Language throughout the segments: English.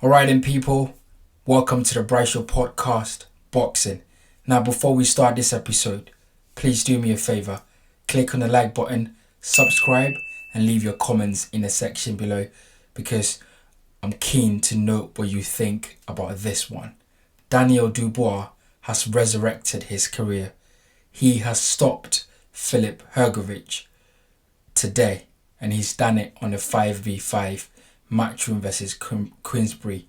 Alright then people, welcome to the Bryce Show podcast, Boxing. Now before we start this episode, please do me a favour, click on the like button, subscribe and leave your comments in the section below because I'm keen to know what you think about this one. Daniel Dubois has resurrected his career. He has stopped FILIP HRGOVIC today and he's done it on a 5v5 Matchroom versus Queensbury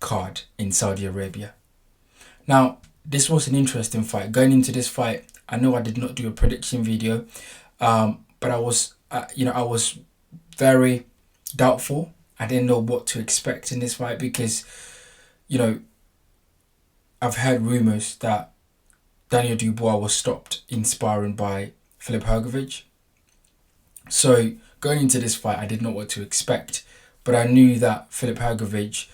card in Saudi Arabia. Now, this was an interesting fight. Going into this fight, I know I did not do a prediction video, but I was very doubtful. I didn't know what to expect in this fight because, I've heard rumors that Daniel Dubois was stopped in sparring by FILIP HRGOVIC. So going into this fight, I didn't know what to expect. But I knew that FILIP HRGOVIC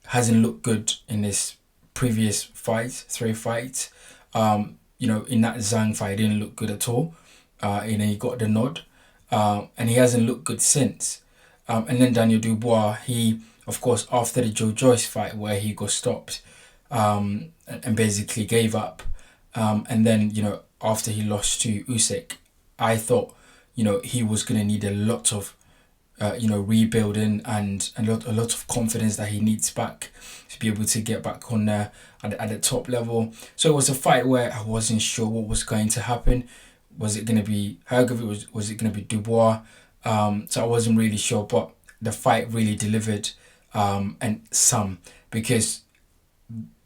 hasn't looked good in his previous fights, 3 fights. In that Zhang fight, he didn't look good at all. And then he got the nod. And he hasn't looked good since. And then Daniel Dubois, he, of course, after the Joe Joyce fight where he got stopped and basically gave up. And then, after he lost to Usyk, I thought, he was going to need a lot of rebuilding and a lot of confidence that he needs back to be able to get back on there at the top level. So it was a fight where I wasn't sure what was going to happen. Was it going to be HRGOVIC? Was it going to be Dubois? So I wasn't really sure, but the fight really delivered because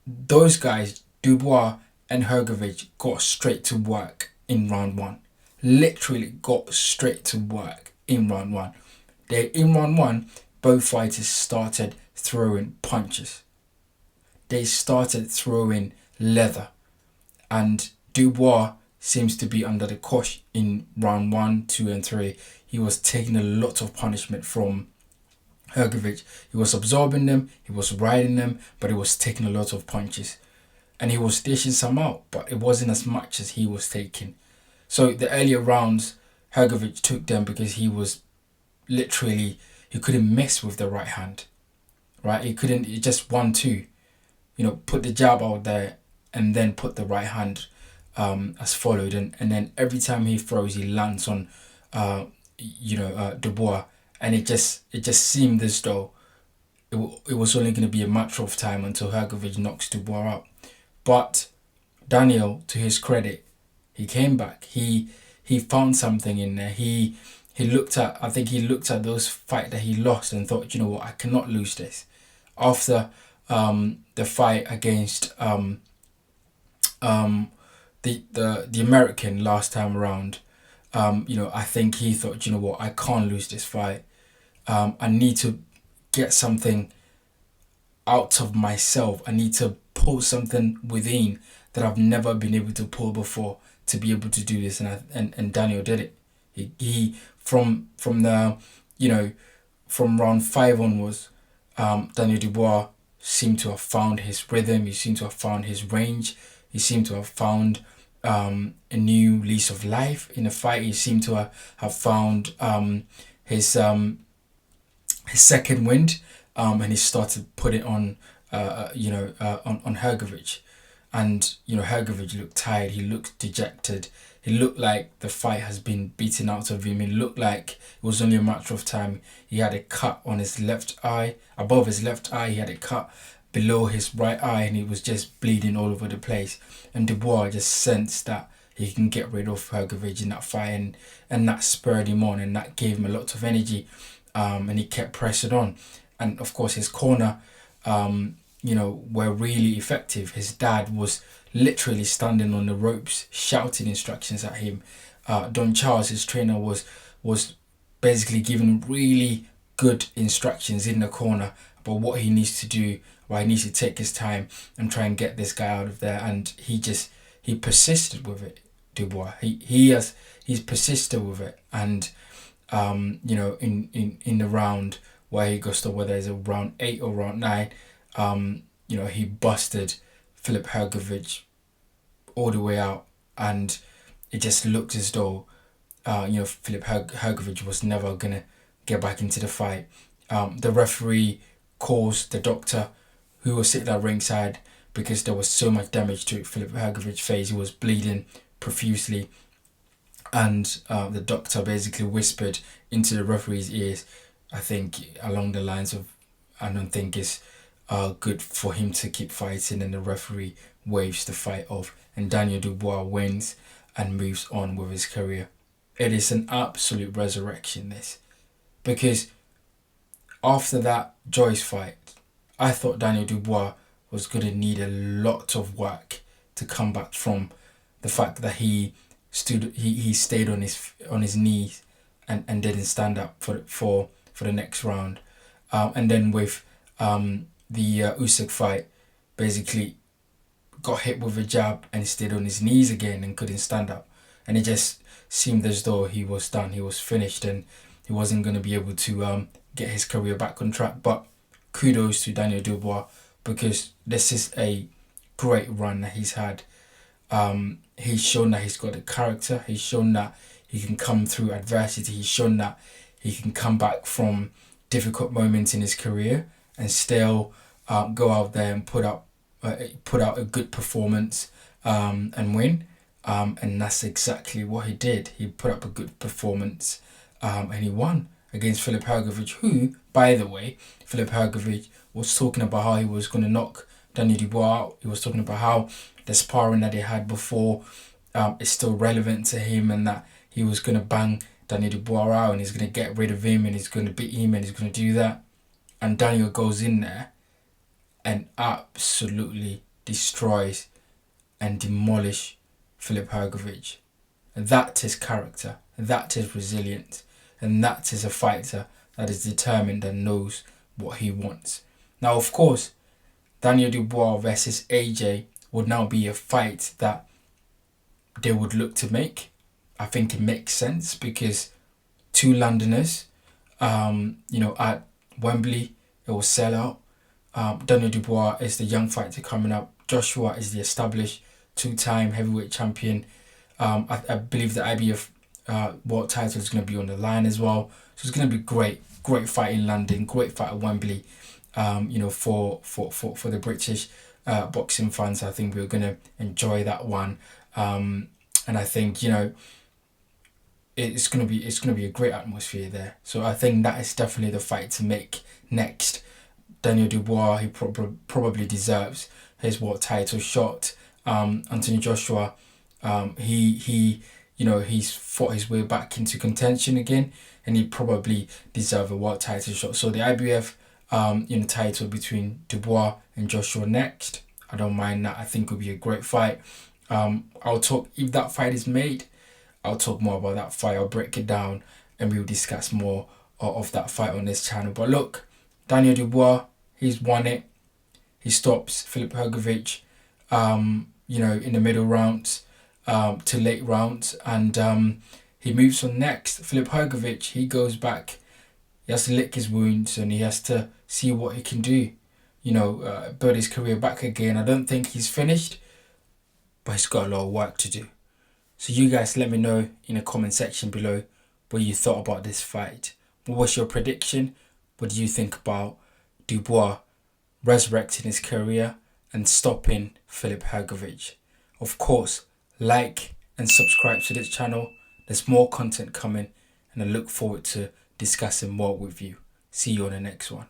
those guys, Dubois and HRGOVIC, got straight to work in round 1. Literally got straight to work in round 1. In round 1, both fighters started throwing punches. They started throwing leather. And Dubois seems to be under the cosh in round 1, 2 and 3. He was taking a lot of punishment from HRGOVIC. He was absorbing them, he was riding them, but he was taking a lot of punches. And he was dishing some out, but it wasn't as much as he was taking. So the earlier rounds, HRGOVIC took them because he couldn't mess with the right hand, right? He just 1-2, put the jab out there and then put the right hand as followed. And then every time he throws, he lands on, Dubois. And it just seemed as though it was only going to be a matter of time until HRGOVIC knocks Dubois out. But Daniel, to his credit, he came back. He found something in there. He looked at those fights that he lost and thought, I cannot lose this. After the fight against the American last time around, I think he thought, I can't lose this fight. I need to get something out of myself. I need to pull something within that I've never been able to pull before to be able to do this. And Daniel did it. He from round 5 onwards, Daniel Dubois seemed to have found his rhythm. He seemed to have found his range. He seemed to have found a new lease of life in the fight. He seemed to have found his second wind, and he started putting on HRGOVIC. And HRGOVIC looked tired. He looked dejected. It looked like the fight has been beaten out of him. It looked like it was only a matter of time. He had a cut on his left eye. Above his left eye, he had a cut below his right eye, and he was just bleeding all over the place. And Dubois just sensed that he can get rid of HRGOVIC in that fight, and that spurred him on, and that gave him a lot of energy. And he kept pressing on. And of course, his corner, were really effective. His dad was literally standing on the ropes, shouting instructions at him. Don Charles, his trainer, was basically giving really good instructions in the corner about what he needs to do, why he needs to take his time and try and get this guy out of there. And he persisted with it, Dubois. He's persisted with it. And in the round where he got stopped, whether it's a round 8 or round 9, he busted FILIP HRGOVIC all the way out, and it just looked as though FILIP HRGOVIC was never gonna get back into the fight. The referee calls the doctor who was sitting at ringside because there was so much damage to Filip Hrgovic's face. He was bleeding profusely, and the doctor basically whispered into the referee's ears, I think along the lines of, I don't think it's good for him to keep fighting, and the referee waves the fight off, and Daniel Dubois wins and moves on with his career. It is an absolute resurrection, this, because after that Joyce fight, I thought Daniel Dubois was going to need a lot of work to come back from the fact that he stayed on his knees and didn't stand up for the next round, and then with the Usyk fight, basically got hit with a jab and stayed on his knees again and couldn't stand up, and it just seemed as though he was done, he was finished, and he wasn't going to be able to get his career back on track. But kudos to Daniel Dubois, because this is a great run that he's had. He's shown that he's got the character. He's shown that he can come through adversity. He's shown that he can come back from difficult moments in his career and still go out there and put out a good performance and win. And that's exactly what he did. He put up a good performance and he won against Filip Hrgovic, who, by the way, Filip Hrgovic was talking about how he was going to knock Daniel Dubois out. He was talking about how the sparring that he had before is still relevant to him, and that he was going to bang Daniel Dubois out and he's going to get rid of him and he's going to beat him and he's going to do that. And Daniel goes in there and absolutely destroys and demolish Filip Hrgovic. That is character, that is resilience, and that is a fighter that is determined and knows what he wants. Now, of course, Daniel Dubois versus AJ would now be a fight that they would look to make. I think it makes sense because two Londoners, at Wembley, it will sell out. Daniel Dubois is the young fighter coming up. Joshua is the established two-time heavyweight champion. I believe the IBF world title is going to be on the line as well. So it's going to be great fight in London, great fight at Wembley. For the British boxing fans, I think we're going to enjoy that one. And I think it's going to be a great atmosphere there. So I think that is definitely the fight to make next. Daniel Dubois, he probably deserves his world title shot. Anthony Joshua, he's fought his way back into contention again, and he probably deserves a world title shot. So the IBF title between Dubois and Joshua next, I don't mind that. I think it will be a great fight. I'll talk, if that fight is made, I'll talk more about that fight. I'll break it down and we'll discuss more of that fight on this channel. But look, Daniel Dubois, he's won it. He stops Filip Hrgovic, in the middle rounds to late rounds, and he moves on next. Filip Hrgovic, he goes back. He has to lick his wounds and he has to see what he can do, build his career back again. I don't think he's finished, but he's got a lot of work to do. So you guys let me know in the comment section below what you thought about this fight. What was your prediction? What do you think about Dubois resurrecting his career and stopping Filip Hrgovic? Of course, like and subscribe to this channel. There's more content coming and I look forward to discussing more with you. See you on the next one.